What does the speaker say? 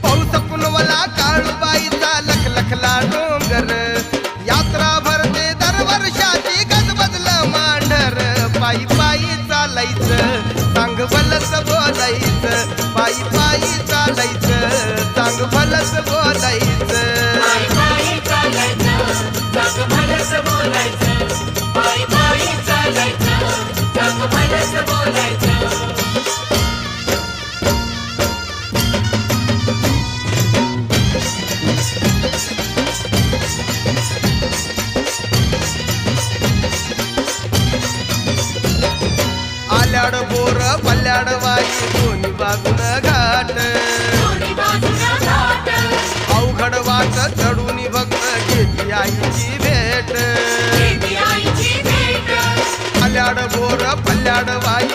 पाऊस पुनवला काळूबाईचा लखलखला डोंगर यात्रा भरते दरवर्षाची गजबजलं मांढर पायी पायी चालायचं सांग भलस बोलायचं पायी पायी चालायचं सांग भलस बोलायचं आल्याड बोर पल्याड वाई दोन्ही बाजून घाट अवघड वाट चढून भक्त घेती आईची भेट आल्याड बोर पल्याड वाई